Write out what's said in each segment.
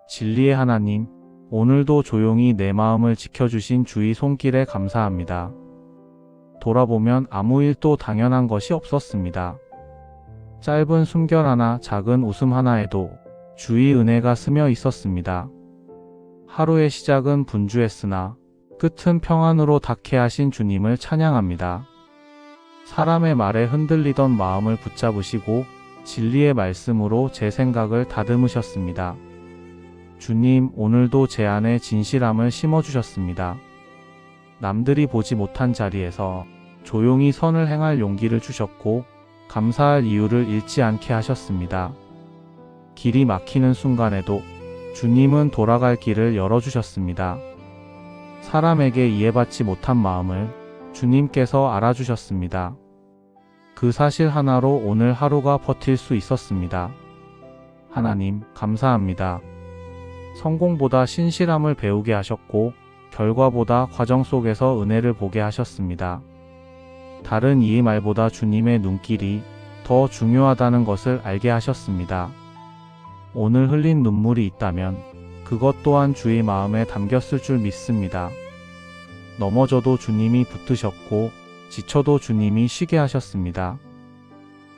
진리의 하나님, 오늘도 조용히 내 마음을 지켜주신 주의 손길에 감사합니다. 돌아보면 아무 일도 당연한 것이 없었습니다. 짧은 숨결 하나, 작은 웃음 하나에도 주의 은혜가 스며 있었습니다. 하루의 시작은 분주했으나 끝은 평안으로 닿게 하신 주님을 찬양합니다. 사람의 말에 흔들리던 마음을 붙잡으시고 진리의 말씀으로 제 생각을 다듬으셨습니다. 주님, 오늘도 제 안에 진실함을 심어주셨습니다. 남들이 보지 못한 자리에서 조용히 선을 행할 용기를 주셨고 감사할 이유를 잃지 않게 하셨습니다. 길이 막히는 순간에도 주님은 돌아갈 길을 열어주셨습니다. 사람에게 이해받지 못한 마음을 주님께서 알아주셨습니다. 그 사실 하나로 오늘 하루가 버틸 수 있었습니다. 하나님, 감사합니다. 성공보다 신실함을 배우게 하셨고 결과보다 과정 속에서 은혜를 보게 하셨습니다. 다른 이의 말보다 주님의 눈길이 더 중요하다는 것을 알게 하셨습니다. 오늘 흘린 눈물이 있다면 그것 또한 주의 마음에 담겼을 줄 믿습니다. 넘어져도 주님이 붙드셨고 지쳐도 주님이 쉬게 하셨습니다.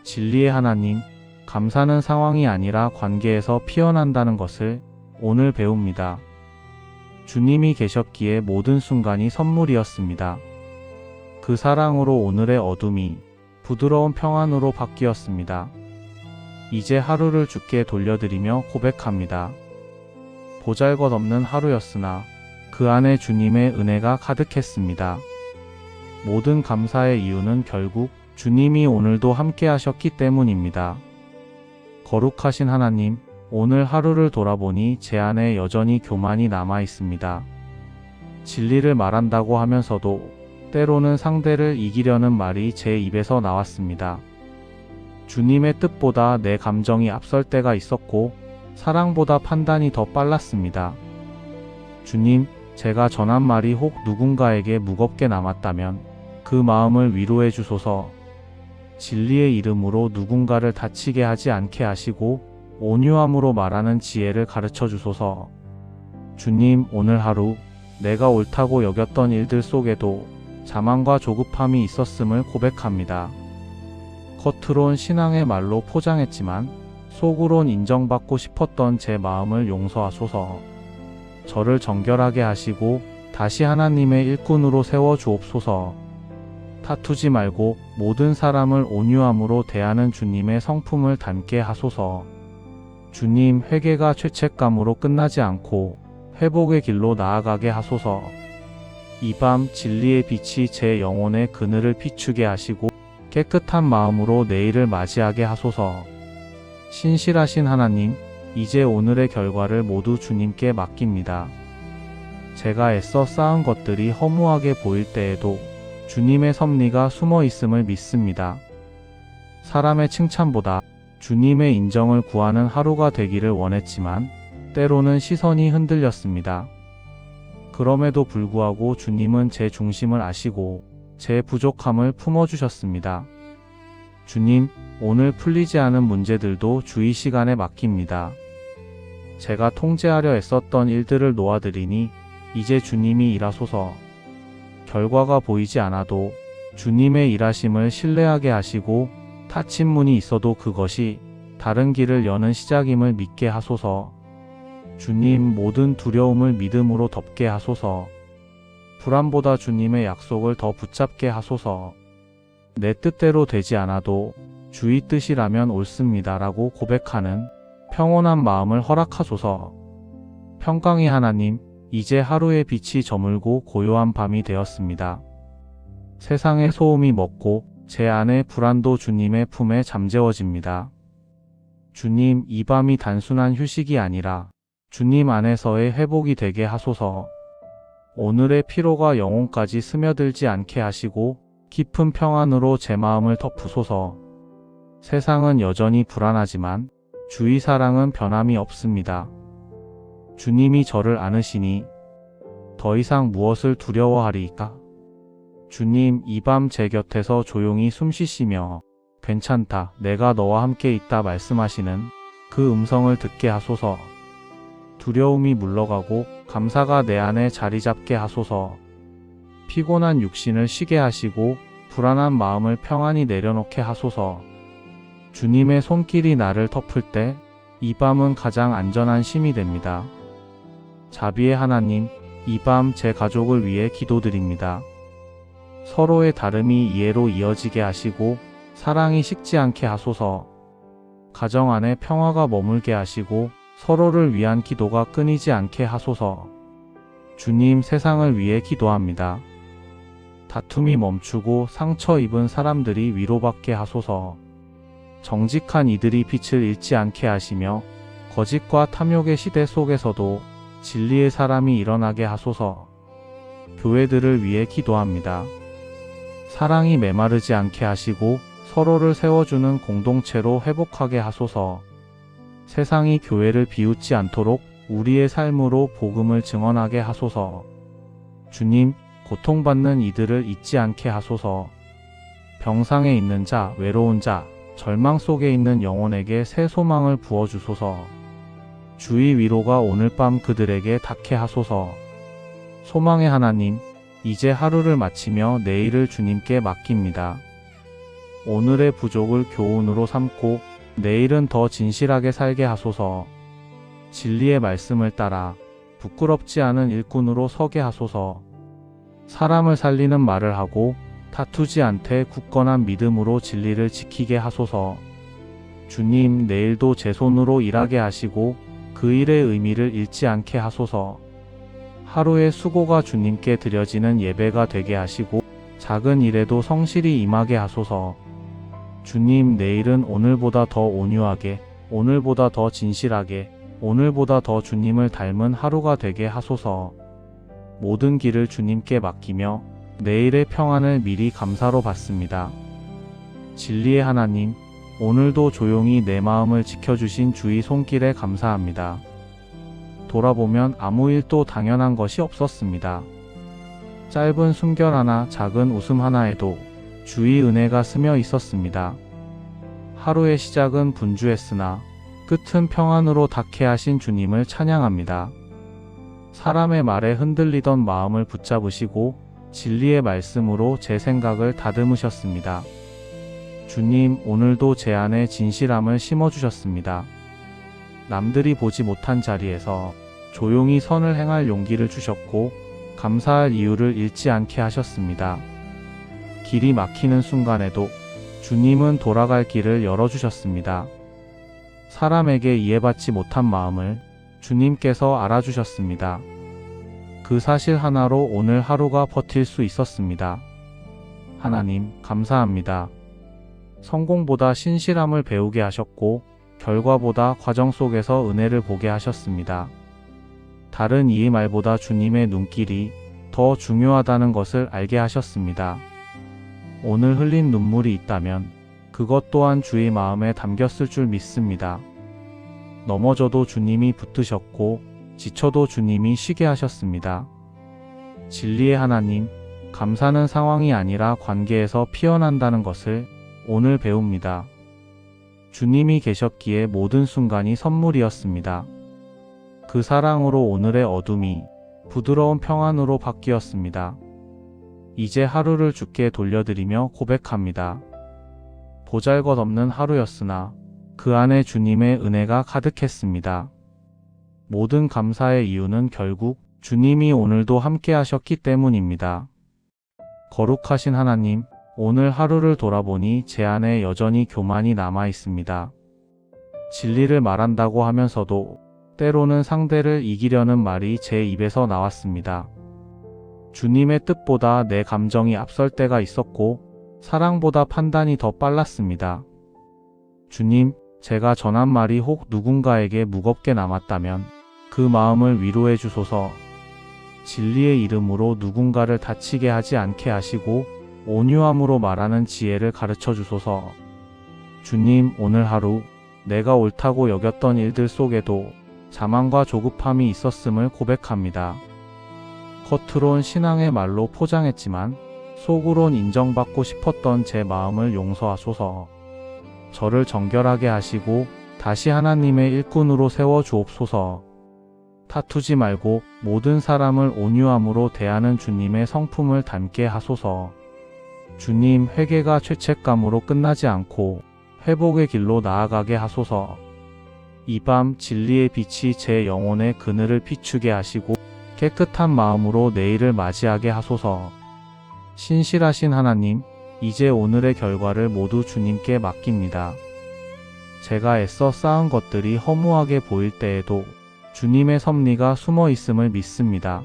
진리의 하나님, 감사는 상황이 아니라 관계에서 피어난다는 것을 오늘 배웁니다. 주님이 계셨기에 모든 순간이 선물이었습니다. 그 사랑으로 오늘의 어둠이 부드러운 평안으로 바뀌었습니다. 이제 하루를 주께 돌려드리며 고백합니다. 보잘것없는 하루였으나 그 안에 주님의 은혜가 가득했습니다. 모든 감사의 이유는 결국 주님이 오늘도 함께 하셨기 때문입니다. 거룩하신 하나님, 오늘 하루를 돌아보니 제 안에 여전히 교만이 남아 있습니다. 진리를 말한다고 하면서도 때로는 상대를 이기려는 말이 제 입에서 나왔습니다. 주님의 뜻보다 내 감정이 앞설 때가 있었고 사랑보다 판단이 더 빨랐습니다. 주님, 제가 전한 말이 혹 누군가에게 무겁게 남았다면 그 마음을 위로해 주소서. 진리의 이름으로 누군가를 다치게 하지 않게 하시고 온유함으로 말하는 지혜를 가르쳐 주소서. 주님, 오늘 하루 내가 옳다고 여겼던 일들 속에도 자만과 조급함이 있었음을 고백합니다. 겉으론 신앙의 말로 포장했지만 속으론 인정받고 싶었던 제 마음을 용서하소서. 저를 정결하게 하시고 다시 하나님의 일꾼으로 세워 주옵소서. 다투지 말고 모든 사람을 온유함으로 대하는 주님의 성품을 닮게 하소서. 주님, 회개가 죄책감으로 끝나지 않고 회복의 길로 나아가게 하소서. 이 밤 진리의 빛이 제 영혼의 그늘을 비추게 하시고 깨끗한 마음으로 내일을 맞이하게 하소서. 신실하신 하나님, 이제 오늘의 결과를 모두 주님께 맡깁니다. 제가 애써 쌓은 것들이 허무하게 보일 때에도 주님의 섭리가 숨어 있음을 믿습니다. 사람의 칭찬보다 주님의 인정을 구하는 하루가 되기를 원했지만 때로는 시선이 흔들렸습니다. 그럼에도 불구하고 주님은 제 중심을 아시고 제 부족함을 품어주셨습니다. 주님, 오늘 풀리지 않은 문제들도 주의 시간에 맡깁니다. 제가 통제하려 애썼던 일들을 놓아드리니 이제 주님이 일하소서. 결과가 보이지 않아도 주님의 일하심을 신뢰하게 하시고 닫힌 문이 있어도 그것이 다른 길을 여는 시작임을 믿게 하소서. 주님, 모든 두려움을 믿음으로 덮게 하소서. 불안보다 주님의 약속을 더 붙잡게 하소서. 내 뜻대로 되지 않아도 주의 뜻이라면 옳습니다라고 고백하는 평온한 마음을 허락하소서. 평강의 하나님, 이제 하루의 빛이 저물고 고요한 밤이 되었습니다. 세상의 소음이 멎고 제 안의 불안도 주님의 품에 잠재워집니다. 주님, 이 밤이 단순한 휴식이 아니라 주님 안에서의 회복이 되게 하소서. 오늘의 피로가 영혼까지 스며들지 않게 하시고 깊은 평안으로 제 마음을 덮으소서. 세상은 여전히 불안하지만 주의 사랑은 변함이 없습니다. 주님이 저를 안으시니 더 이상 무엇을 두려워하리이까? 주님, 이 밤 제 곁에서 조용히 숨 쉬시며 괜찮다, 내가 너와 함께 있다 말씀하시는 그 음성을 듣게 하소서. 두려움이 물러가고 감사가 내 안에 자리 잡게 하소서. 피곤한 육신을 쉬게 하시고 불안한 마음을 평안히 내려놓게 하소서. 주님의 손길이 나를 덮을 때 이 밤은 가장 안전한 심이 됩니다. 자비의 하나님, 이 밤 제 가족을 위해 기도드립니다. 서로의 다름이 이해로 이어지게 하시고 사랑이 식지 않게 하소서. 가정 안에 평화가 머물게 하시고 서로를 위한 기도가 끊이지 않게 하소서. 주님, 세상을 위해 기도합니다. 다툼이 멈추고 상처 입은 사람들이 위로받게 하소서. 정직한 이들이 빛을 잃지 않게 하시며 거짓과 탐욕의 시대 속에서도 진리의 사람이 일어나게 하소서. 교회들을 위해 기도합니다. 사랑이 메마르지 않게 하시고 서로를 세워주는 공동체로 회복하게 하소서. 세상이 교회를 비웃지 않도록 우리의 삶으로 복음을 증언하게 하소서. 주님, 고통받는 이들을 잊지 않게 하소서. 병상에 있는 자, 외로운 자, 절망 속에 있는 영혼에게 새 소망을 부어주소서. 주의 위로가 오늘 밤 그들에게 닿게 하소서. 소망의 하나님, 이제 하루를 마치며 내일을 주님께 맡깁니다. 오늘의 부족을 교훈으로 삼고 내일은 더 진실하게 살게 하소서. 진리의 말씀을 따라 부끄럽지 않은 일꾼으로 서게 하소서. 사람을 살리는 말을 하고 다투지 않되 굳건한 믿음으로 진리를 지키게 하소서. 주님, 내일도 제 손으로 일하게 하시고 그 일의 의미를 잃지 않게 하소서. 하루의 수고가 주님께 드려지는 예배가 되게 하시고 작은 일에도 성실히 임하게 하소서. 주님, 내일은 오늘보다 더 온유하게, 오늘보다 더 진실하게, 오늘보다 더 주님을 닮은 하루가 되게 하소서. 모든 길을 주님께 맡기며 내일의 평안을 미리 감사로 받습니다. 진리의 하나님, 오늘도 조용히 내 마음을 지켜주신 주의 손길에 감사합니다. 돌아보면 아무 일도 당연한 것이 없었습니다. 짧은 숨결 하나, 작은 웃음 하나에도 주의 은혜가 스며 있었습니다. 하루의 시작은 분주했으나 끝은 평안으로 닿게 하신 주님을 찬양합니다. 사람의 말에 흔들리던 마음을 붙잡으시고 진리의 말씀으로 제 생각을 다듬으셨습니다. 주님, 오늘도 제 안에 진실함을 심어주셨습니다. 남들이 보지 못한 자리에서 조용히 선을 행할 용기를 주셨고 감사할 이유를 잃지 않게 하셨습니다. 길이 막히는 순간에도 주님은 돌아갈 길을 열어주셨습니다. 사람에게 이해받지 못한 마음을 주님께서 알아주셨습니다. 그 사실 하나로 오늘 하루가 버틸 수 있었습니다. 하나님, 감사합니다. 성공보다 신실함을 배우게 하셨고 결과보다 과정 속에서 은혜를 보게 하셨습니다. 다른 이의 말보다 주님의 눈길이 더 중요하다는 것을 알게 하셨습니다. 오늘 흘린 눈물이 있다면 그것 또한 주의 마음에 담겼을 줄 믿습니다. 넘어져도 주님이 붙드셨고 지쳐도 주님이 쉬게 하셨습니다. 진리의 하나님, 감사는 상황이 아니라 관계에서 피어난다는 것을 오늘 배웁니다. 주님이 계셨기에 모든 순간이 선물이었습니다. 그 사랑으로 오늘의 어둠이 부드러운 평안으로 바뀌었습니다. 이제 하루를 주께 돌려드리며 고백합니다. 보잘것없는 하루였으나 그 안에 주님의 은혜가 가득했습니다. 모든 감사의 이유는 결국 주님이 오늘도 함께 하셨기 때문입니다. 거룩하신 하나님, 오늘 하루를 돌아보니 제 안에 여전히 교만이 남아 있습니다. 진리를 말한다고 하면서도 때로는 상대를 이기려는 말이 제 입에서 나왔습니다. 주님의 뜻보다 내 감정이 앞설 때가 있었고 사랑보다 판단이 더 빨랐습니다. 주님, 제가 전한 말이 혹 누군가에게 무겁게 남았다면 그 마음을 위로해 주소서. 진리의 이름으로 누군가를 다치게 하지 않게 하시고 온유함으로 말하는 지혜를 가르쳐 주소서. 주님, 오늘 하루 내가 옳다고 여겼던 일들 속에도 자만과 조급함이 있었음을 고백합니다. 겉으론 신앙의 말로 포장했지만 속으론 인정받고 싶었던 제 마음을 용서하소서. 저를 정결하게 하시고 다시 하나님의 일꾼으로 세워 주옵소서. 다투지 말고 모든 사람을 온유함으로 대하는 주님의 성품을 닮게 하소서. 주님, 회개가 죄책감으로 끝나지 않고 회복의 길로 나아가게 하소서. 이 밤 진리의 빛이 제 영혼의 그늘을 비추게 하시고 깨끗한 마음으로 내일을 맞이하게 하소서. 신실하신 하나님, 이제 오늘의 결과를 모두 주님께 맡깁니다. 제가 애써 쌓은 것들이 허무하게 보일 때에도 주님의 섭리가 숨어 있음을 믿습니다.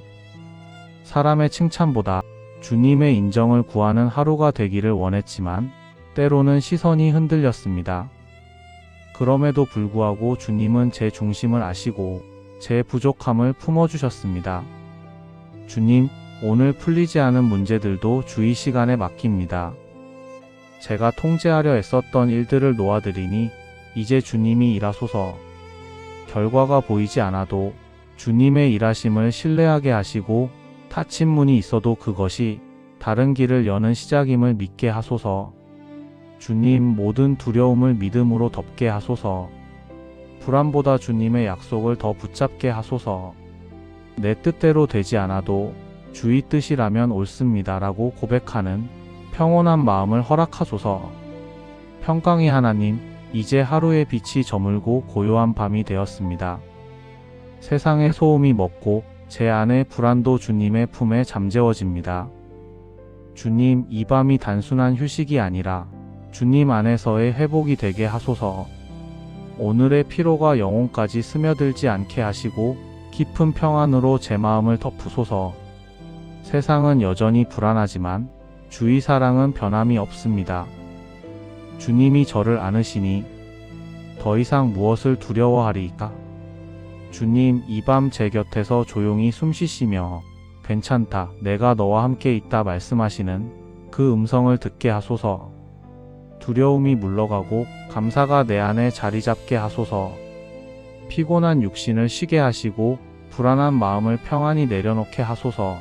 사람의 칭찬보다 주님의 인정을 구하는 하루가 되기를 원했지만 때로는 시선이 흔들렸습니다. 그럼에도 불구하고 주님은 제 중심을 아시고 제 부족함을 품어주셨습니다. 주님, 오늘 풀리지 않은 문제들도 주의 시간에 맡깁니다. 제가 통제하려 애썼던 일들을 놓아드리니 이제 주님이 일하소서. 결과가 보이지 않아도 주님의 일하심을 신뢰하게 하시고 닫힌 문이 있어도 그것이 다른 길을 여는 시작임을 믿게 하소서. 주님, 모든 두려움을 믿음으로 덮게 하소서. 불안보다 주님의 약속을 더 붙잡게 하소서. 내 뜻대로 되지 않아도 주의 뜻이라면 옳습니다 라고 고백하는 평온한 마음을 허락하소서. 평강의 하나님, 이제 하루의 빛이 저물고 고요한 밤이 되었습니다. 세상의 소음이 멎고 제 안의 불안도 주님의 품에 잠재워집니다. 주님, 이 밤이 단순한 휴식이 아니라 주님 안에서의 회복이 되게 하소서. 오늘의 피로가 영혼까지 스며들지 않게 하시고 깊은 평안으로 제 마음을 덮으소서. 세상은 여전히 불안하지만 주의 사랑은 변함이 없습니다. 주님이 저를 안으시니 더 이상 무엇을 두려워하리이까? 주님, 이 밤 제 곁에서 조용히 숨쉬시며 괜찮다, 내가 너와 함께 있다 말씀하시는 그 음성을 듣게 하소서. 두려움이 물러가고 감사가 내 안에 자리 잡게 하소서. 피곤한 육신을 쉬게 하시고 불안한 마음을 평안히 내려놓게 하소서.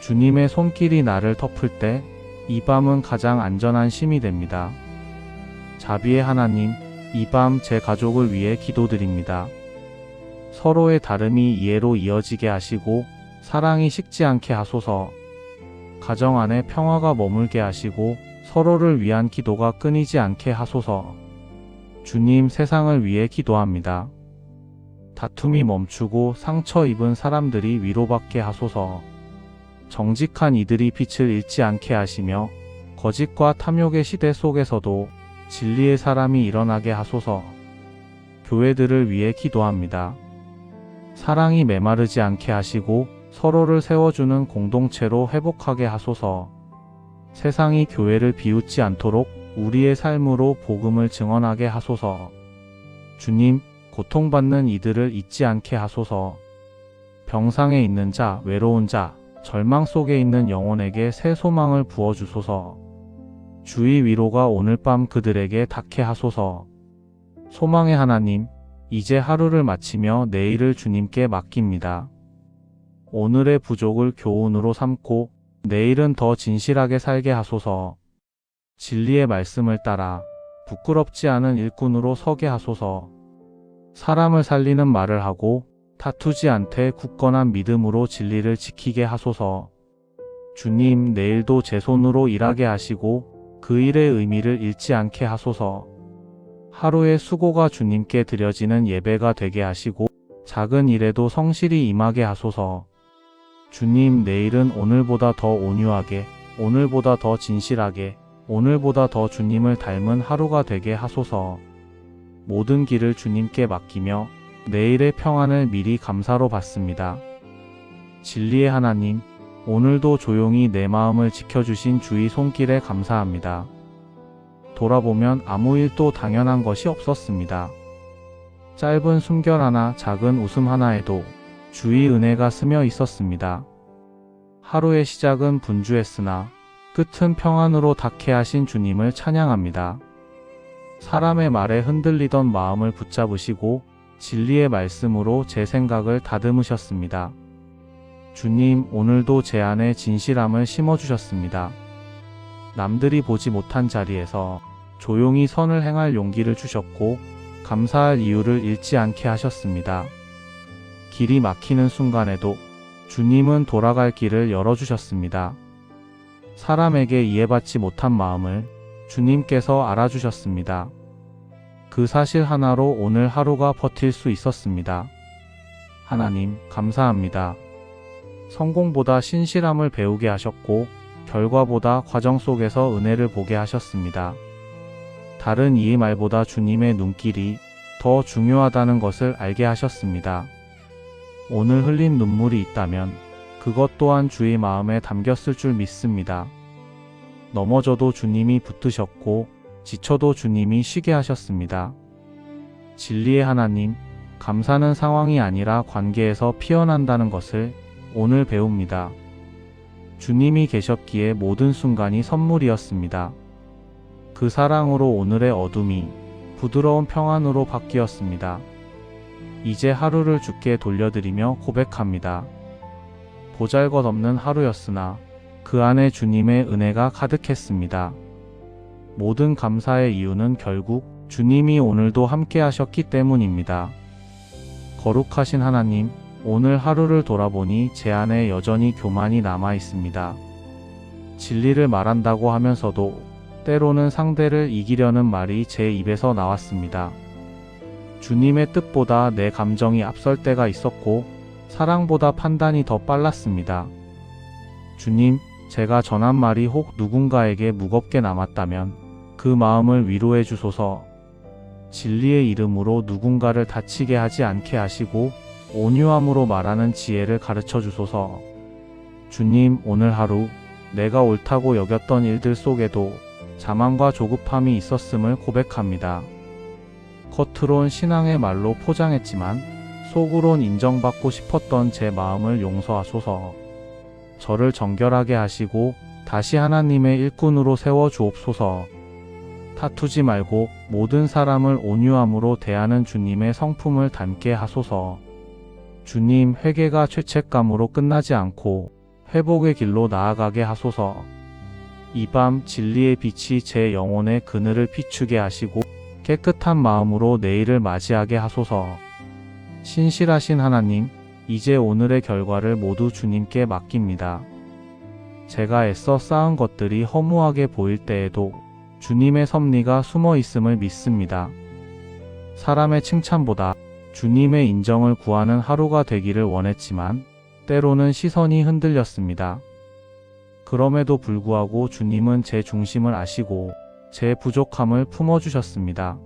주님의 손길이 나를 덮을 때 이 밤은 가장 안전한 심이 됩니다. 자비의 하나님, 이 밤 제 가족을 위해 기도드립니다. 서로의 다름이 이해로 이어지게 하시고 사랑이 식지 않게 하소서. 가정 안에 평화가 머물게 하시고 서로를 위한 기도가 끊이지 않게 하소서. 주님, 세상을 위해 기도합니다. 다툼이 멈추고 상처 입은 사람들이 위로받게 하소서. 정직한 이들이 빛을 잃지 않게 하시며 거짓과 탐욕의 시대 속에서도 진리의 사람이 일어나게 하소서. 교회들을 위해 기도합니다. 사랑이 메마르지 않게 하시고 서로를 세워주는 공동체로 회복하게 하소서. 세상이 교회를 비웃지 않도록 우리의 삶으로 복음을 증언하게 하소서. 주님, 고통받는 이들을 잊지 않게 하소서. 병상에 있는 자, 외로운 자, 절망 속에 있는 영혼에게 새 소망을 부어주소서. 주의 위로가 오늘 밤 그들에게 닿게 하소서. 소망의 하나님, 이제 하루를 마치며 내일을 주님께 맡깁니다. 오늘의 부족을 교훈으로 삼고 내일은 더 진실하게 살게 하소서. 진리의 말씀을 따라 부끄럽지 않은 일꾼으로 서게 하소서. 사람을 살리는 말을 하고 다투지 않되 굳건한 믿음으로 진리를 지키게 하소서. 주님, 내일도 제 손으로 일하게 하시고 그 일의 의미를 잃지 않게 하소서. 하루의 수고가 주님께 드려지는 예배가 되게 하시고 작은 일에도 성실히 임하게 하소서. 주님, 내일은 오늘보다 더 온유하게, 오늘보다 더 진실하게, 오늘보다 더 주님을 닮은 하루가 되게 하소서. 모든 길을 주님께 맡기며 내일의 평안을 미리 감사로 받습니다. 진리의 하나님, 오늘도 조용히 내 마음을 지켜주신 주의 손길에 감사합니다. 돌아보면 아무 일도 당연한 것이 없었습니다. 짧은 숨결 하나, 작은 웃음 하나에도 주의 은혜가 스며 있었습니다. 하루의 시작은 분주했으나 끝은 평안으로 닿게 하신 주님을 찬양합니다. 사람의 말에 흔들리던 마음을 붙잡으시고 진리의 말씀으로 제 생각을 다듬으셨습니다. 주님, 오늘도 제 안에 진실함을 심어주셨습니다. 남들이 보지 못한 자리에서 조용히 선을 행할 용기를 주셨고 감사할 이유를 잃지 않게 하셨습니다. 길이 막히는 순간에도 주님은 돌아갈 길을 열어주셨습니다. 사람에게 이해받지 못한 마음을 주님께서 알아주셨습니다. 그 사실 하나로 오늘 하루가 버틸 수 있었습니다. 하나님, 감사합니다. 성공보다 신실함을 배우게 하셨고, 결과보다 과정 속에서 은혜를 보게 하셨습니다. 다른 이의 말보다 주님의 눈길이 더 중요하다는 것을 알게 하셨습니다. 오늘 흘린 눈물이 있다면 그것 또한 주의 마음에 담겼을 줄 믿습니다. 넘어져도 주님이 붙드셨고 지쳐도 주님이 쉬게 하셨습니다. 진리의 하나님, 감사는 상황이 아니라 관계에서 피어난다는 것을 오늘 배웁니다. 주님이 계셨기에 모든 순간이 선물이었습니다. 그 사랑으로 오늘의 어둠이 부드러운 평안으로 바뀌었습니다. 이제 하루를 주께 돌려드리며 고백합니다. 보잘것없는 하루였으나 그 안에 주님의 은혜가 가득했습니다. 모든 감사의 이유는 결국 주님이 오늘도 함께 하셨기 때문입니다. 거룩하신 하나님, 오늘 하루를 돌아보니 제 안에 여전히 교만이 남아 있습니다. 진리를 말한다고 하면서도 때로는 상대를 이기려는 말이 제 입에서 나왔습니다. 주님의 뜻보다 내 감정이 앞설 때가 있었고 사랑보다 판단이 더 빨랐습니다. 주님, 제가 전한 말이 혹 누군가에게 무겁게 남았다면 그 마음을 위로해 주소서. 진리의 이름으로 누군가를 다치게 하지 않게 하시고 온유함으로 말하는 지혜를 가르쳐 주소서. 주님, 오늘 하루 내가 옳다고 여겼던 일들 속에도 자만과 조급함이 있었음을 고백합니다. 겉으론 신앙의 말로 포장했지만 속으론 인정받고 싶었던 제 마음을 용서하소서. 저를 정결하게 하시고 다시 하나님의 일꾼으로 세워 주옵소서. 다투지 말고 모든 사람을 온유함으로 대하는 주님의 성품을 닮게 하소서. 주님, 회개가 죄책감으로 끝나지 않고 회복의 길로 나아가게 하소서. 이 밤 진리의 빛이 제 영혼의 그늘을 비추게 하시고 깨끗한 마음으로 내일을 맞이하게 하소서. 신실하신 하나님, 이제 오늘의 결과를 모두 주님께 맡깁니다. 제가 애써 쌓은 것들이 허무하게 보일 때에도 주님의 섭리가 숨어 있음을 믿습니다. 사람의 칭찬보다 주님의 인정을 구하는 하루가 되기를 원했지만 때로는 시선이 흔들렸습니다. 그럼에도 불구하고 주님은 제 중심을 아시고 제 부족함을 품어주셨습니다.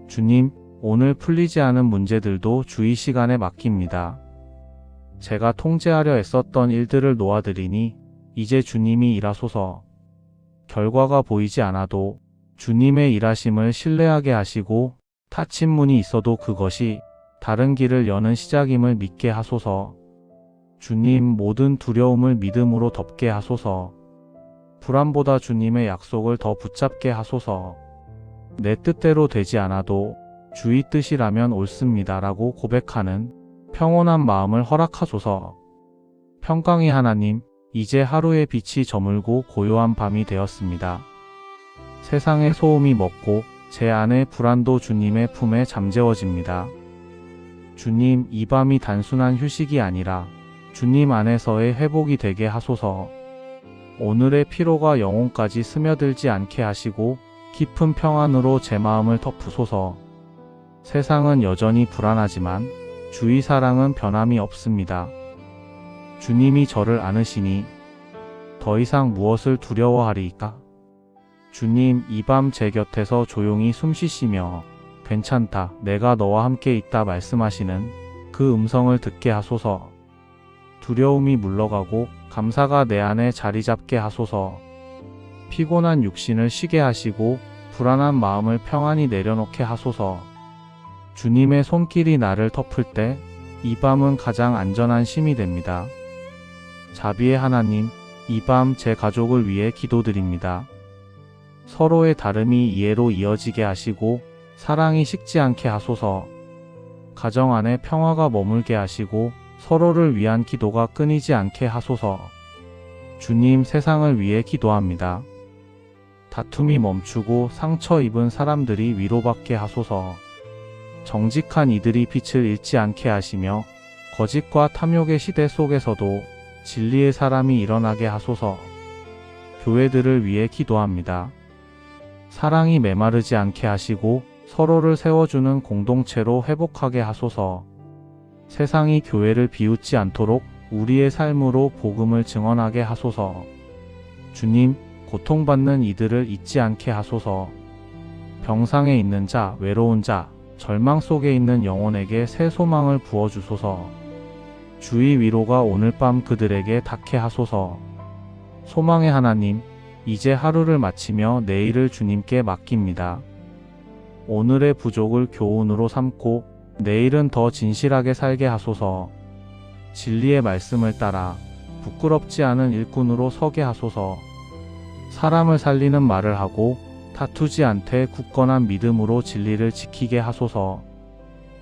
주님, 오늘 풀리지 않은 문제들도 주의 시간에 맡깁니다. 제가 통제하려 애썼던 일들을 놓아드리니 이제 주님이 일하소서. 결과가 보이지 않아도 주님의 일하심을 신뢰하게 하시고 닫힌 문이 있어도 그것이 다른 길을 여는 시작임을 믿게 하소서. 주님, 모든 두려움을 믿음으로 덮게 하소서. 불안보다 주님의 약속을 더 붙잡게 하소서. 내 뜻대로 되지 않아도 주의 뜻이라면 옳습니다라고 고백하는 평온한 마음을 허락하소서. 평강의 하나님, 이제 하루의 빛이 저물고 고요한 밤이 되었습니다. 세상의 소음이 멎고 제 안의 불안도 주님의 품에 잠재워집니다. 주님, 이 밤이 단순한 휴식이 아니라 주님 안에서의 회복이 되게 하소서. 오늘의 피로가 영혼까지 스며들지 않게 하시고 깊은 평안으로 제 마음을 덮으소서. 세상은 여전히 불안하지만 주의 사랑은 변함이 없습니다. 주님이 저를 안으시니 더 이상 무엇을 두려워하리이까? 주님, 이 밤 제 곁에서 조용히 숨쉬시며 괜찮다, 내가 너와 함께 있다 말씀하시는 그 음성을 듣게 하소서. 두려움이 물러가고 감사가 내 안에 자리 잡게 하소서. 피곤한 육신을 쉬게 하시고 불안한 마음을 평안히 내려놓게 하소서. 주님의 손길이 나를 덮을 때 이 밤은 가장 안전한 쉼이 됩니다. 자비의 하나님, 이 밤 제 가족을 위해 기도드립니다. 서로의 다름이 이해로 이어지게 하시고 사랑이 식지 않게 하소서. 가정 안에 평화가 머물게 하시고 서로를 위한 기도가 끊이지 않게 하소서. 주님, 세상을 위해 기도합니다. 다툼이 멈추고 상처 입은 사람들이 위로받게 하소서. 정직한 이들이 빛을 잃지 않게 하시며 거짓과 탐욕의 시대 속에서도 진리의 사람이 일어나게 하소서. 교회들을 위해 기도합니다. 사랑이 메마르지 않게 하시고 서로를 세워주는 공동체로 회복하게 하소서. 세상이 교회를 비웃지 않도록 우리의 삶으로 복음을 증언하게 하소서. 주님, 고통받는 이들을 잊지 않게 하소서. 병상에 있는 자, 외로운 자, 절망 속에 있는 영혼에게 새 소망을 부어주소서. 주의 위로가 오늘 밤 그들에게 닿게 하소서. 소망의 하나님, 이제 하루를 마치며 내일을 주님께 맡깁니다. 오늘의 부족을 교훈으로 삼고 내일은 더 진실하게 살게 하소서. 진리의 말씀을 따라 부끄럽지 않은 일꾼으로 서게 하소서. 사람을 살리는 말을 하고 다투지 않되 굳건한 믿음으로 진리를 지키게 하소서.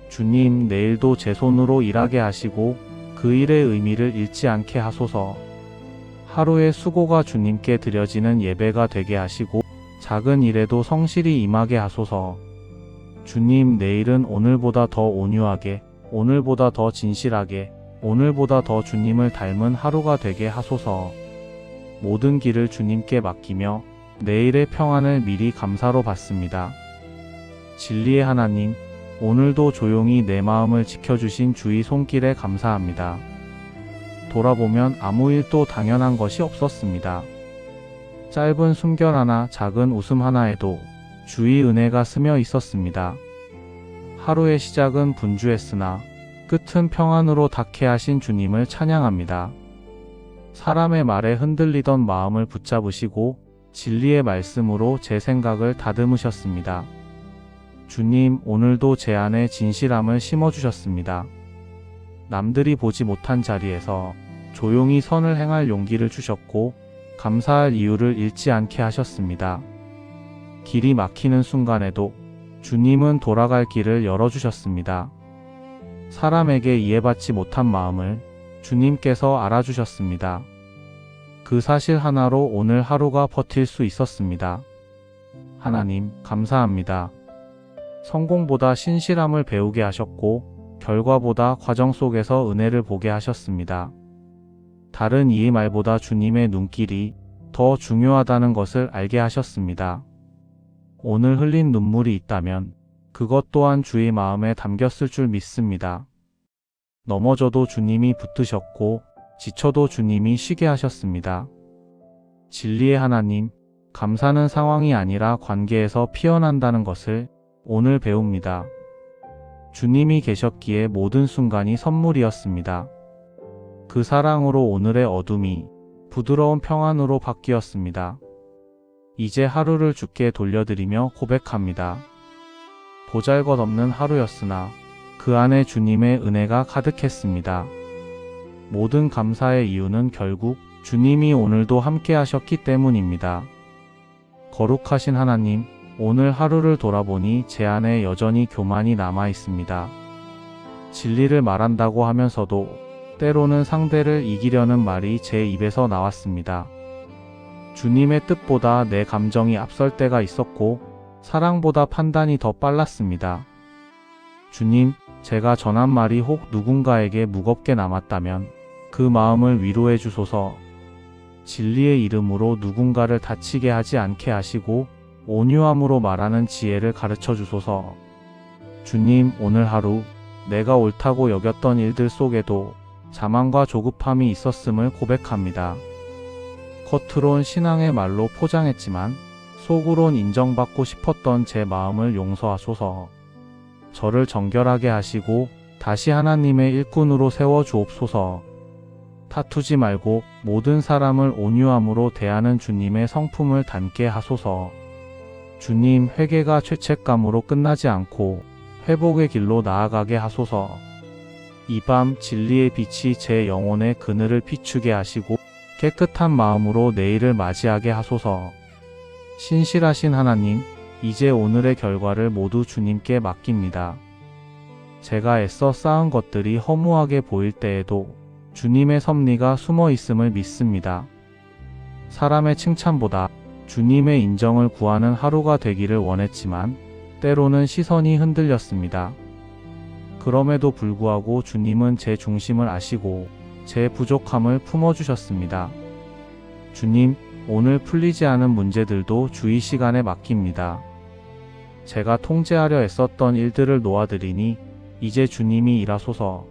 주님, 내일도 제 손으로 일하게 하시고 그 일의 의미를 잃지 않게 하소서. 하루의 수고가 주님께 드려지는 예배가 되게 하시고 작은 일에도 성실히 임하게 하소서. 주님, 내일은 오늘보다 더 온유하게, 오늘보다 더 진실하게, 오늘보다 더 주님을 닮은 하루가 되게 하소서. 모든 길을 주님께 맡기며 내일의 평안을 미리 감사로 받습니다. 진리의 하나님, 오늘도 조용히 내 마음을 지켜주신 주의 손길에 감사합니다. 돌아보면 아무 일도 당연한 것이 없었습니다. 짧은 숨결 하나, 작은 웃음 하나에도 주의 은혜가 스며 있었습니다. 하루의 시작은 분주했으나 끝은 평안으로 닿게 하신 주님을 찬양합니다. 사람의 말에 흔들리던 마음을 붙잡으시고 진리의 말씀으로 제 생각을 다듬으셨습니다. 주님, 오늘도 제 안에 진실함을 심어주셨습니다. 남들이 보지 못한 자리에서 조용히 선을 행할 용기를 주셨고 감사할 이유를 잃지 않게 하셨습니다. 길이 막히는 순간에도 주님은 돌아갈 길을 열어주셨습니다. 사람에게 이해받지 못한 마음을 주님께서 알아주셨습니다. 그 사실 하나로 오늘 하루가 버틸 수 있었습니다. 하나님, 감사합니다. 성공보다 신실함을 배우게 하셨고 결과보다 과정 속에서 은혜를 보게 하셨습니다. 다른 이의 말보다 주님의 눈길이 더 중요하다는 것을 알게 하셨습니다. 오늘 흘린 눈물이 있다면 그것 또한 주의 마음에 담겼을 줄 믿습니다. 넘어져도 주님이 붙드셨고 지쳐도 주님이 쉬게 하셨습니다. 진리의 하나님, 감사는 상황이 아니라 관계에서 피어난다는 것을 오늘 배웁니다. 주님이 계셨기에 모든 순간이 선물이었습니다. 그 사랑으로 오늘의 어둠이 부드러운 평안으로 바뀌었습니다. 이제 하루를 주께 돌려드리며 고백합니다. 보잘것없는 하루였으나 그 안에 주님의 은혜가 가득했습니다. 모든 감사의 이유는 결국 주님이 오늘도 함께 하셨기 때문입니다. 거룩하신 하나님, 오늘 하루를 돌아보니 제 안에 여전히 교만이 남아 있습니다. 진리를 말한다고 하면서도 때로는 상대를 이기려는 말이 제 입에서 나왔습니다. 주님의 뜻보다 내 감정이 앞설 때가 있었고 사랑보다 판단이 더 빨랐습니다. 주님, 제가 전한 말이 혹 누군가에게 무겁게 남았다면 그 마음을 위로해 주소서. 진리의 이름으로 누군가를 다치게 하지 않게 하시고 온유함으로 말하는 지혜를 가르쳐 주소서. 주님, 오늘 하루 내가 옳다고 여겼던 일들 속에도 자만과 조급함이 있었음을 고백합니다. 겉으론 신앙의 말로 포장했지만 속으론 인정받고 싶었던 제 마음을 용서하소서. 저를 정결하게 하시고 다시 하나님의 일꾼으로 세워 주옵소서. 다투지 말고 모든 사람을 온유함으로 대하는 주님의 성품을 닮게 하소서. 주님, 회개가 죄책감으로 끝나지 않고 회복의 길로 나아가게 하소서. 이 밤 진리의 빛이 제 영혼의 그늘을 비추게 하시고 깨끗한 마음으로 내일을 맞이하게 하소서. 신실하신 하나님, 이제 오늘의 결과를 모두 주님께 맡깁니다. 제가 애써 쌓은 것들이 허무하게 보일 때에도 주님의 섭리가 숨어 있음을 믿습니다. 사람의 칭찬보다 주님의 인정을 구하는 하루가 되기를 원했지만 때로는 시선이 흔들렸습니다. 그럼에도 불구하고 주님은 제 중심을 아시고 제 부족함을 품어주셨습니다. 주님, 오늘 풀리지 않은 문제들도 주의 시간에 맡깁니다. 제가 통제하려 애썼던 일들을 놓아드리니 이제 주님이 일하소서.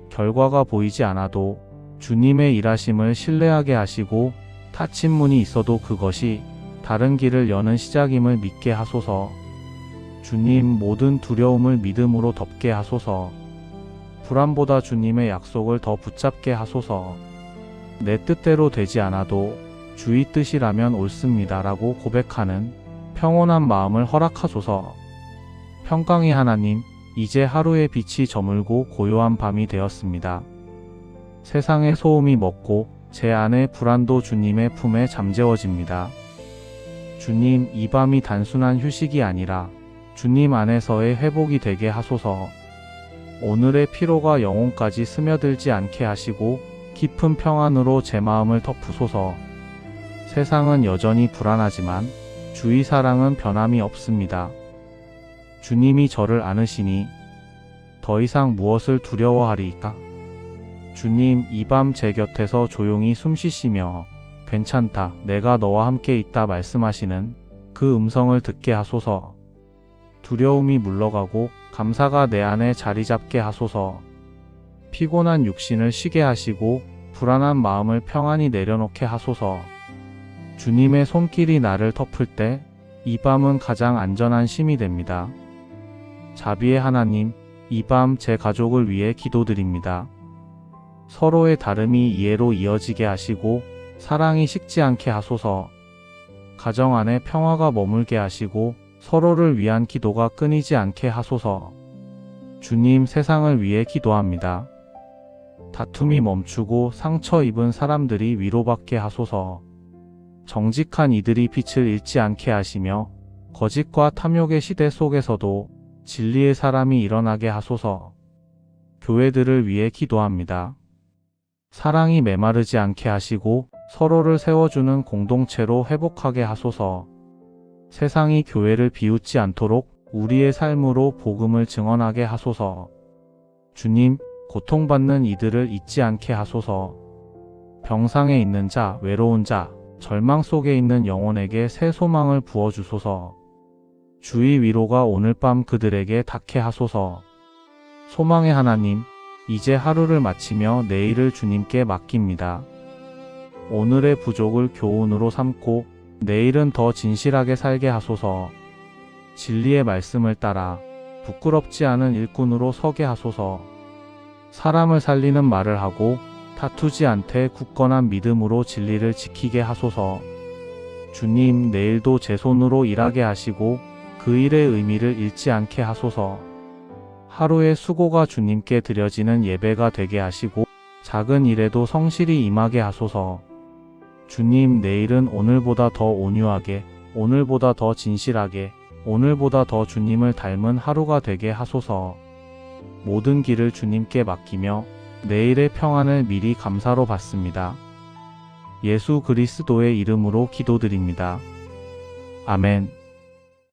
결과가 보이지 않아도 주님의 일하심을 신뢰하게 하시고 닫힌 문이 있어도 그것이 다른 길을 여는 시작임을 믿게 하소서. 주님, 모든 두려움을 믿음으로 덮게 하소서. 불안보다 주님의 약속을 더 붙잡게 하소서. 내 뜻대로 되지 않아도 주의 뜻이라면 옳습니다 라고 고백하는 평온한 마음을 허락하소서. 평강의 하나님, 이제 하루의 빛이 저물고 고요한 밤이 되었습니다. 세상의 소음이 멎고 제 안의 불안도 주님의 품에 잠재워집니다. 주님, 이 밤이 단순한 휴식이 아니라 주님 안에서의 회복이 되게 하소서. 오늘의 피로가 영혼까지 스며들지 않게 하시고 깊은 평안으로 제 마음을 덮으소서. 세상은 여전히 불안하지만 주의 사랑은 변함이 없습니다. 주님이 저를 안으시니 더 이상 무엇을 두려워하리이까? 주님, 이 밤 제 곁에서 조용히 숨쉬시며 괜찮다, 내가 너와 함께 있다 말씀하시는 그 음성을 듣게 하소서. 두려움이 물러가고 감사가 내 안에 자리 잡게 하소서. 피곤한 육신을 쉬게 하시고 불안한 마음을 평안히 내려놓게 하소서. 주님의 손길이 나를 덮을 때 이 밤은 가장 안전한 쉼이 됩니다. 자비의 하나님, 이 밤 제 가족을 위해 기도드립니다. 서로의 다름이 이해로 이어지게 하시고 사랑이 식지 않게 하소서. 가정 안에 평화가 머물게 하시고 서로를 위한 기도가 끊이지 않게 하소서. 주님, 세상을 위해 기도합니다. 다툼이 멈추고 상처 입은 사람들이 위로받게 하소서. 정직한 이들이 빛을 잃지 않게 하시며 거짓과 탐욕의 시대 속에서도 진리의 사람이 일어나게 하소서. 교회들을 위해 기도합니다. 사랑이 메마르지 않게 하시고 서로를 세워주는 공동체로 회복하게 하소서. 세상이 교회를 비웃지 않도록 우리의 삶으로 복음을 증언하게 하소서. 주님, 고통받는 이들을 잊지 않게 하소서. 병상에 있는 자, 외로운 자, 절망 속에 있는 영혼에게 새 소망을 부어주소서. 주의 위로가 오늘 밤 그들에게 닿게 하소서. 소망의 하나님, 이제 하루를 마치며 내일을 주님께 맡깁니다. 오늘의 부족을 교훈으로 삼고 내일은 더 진실하게 살게 하소서. 진리의 말씀을 따라 부끄럽지 않은 일꾼으로 서게 하소서. 사람을 살리는 말을 하고 다투지 않되 굳건한 믿음으로 진리를 지키게 하소서. 주님, 내일도 제 손으로 일하게 하시고 그 일의 의미를 잃지 않게 하소서. 하루의 수고가 주님께 드려지는 예배가 되게 하시고 작은 일에도 성실히 임하게 하소서. 주님, 내일은 오늘보다 더 온유하게, 오늘보다 더 진실하게, 오늘보다 더 주님을 닮은 하루가 되게 하소서. 모든 길을 주님께 맡기며 내일의 평안을 미리 감사로 받습니다. 예수 그리스도의 이름으로 기도드립니다. 아멘.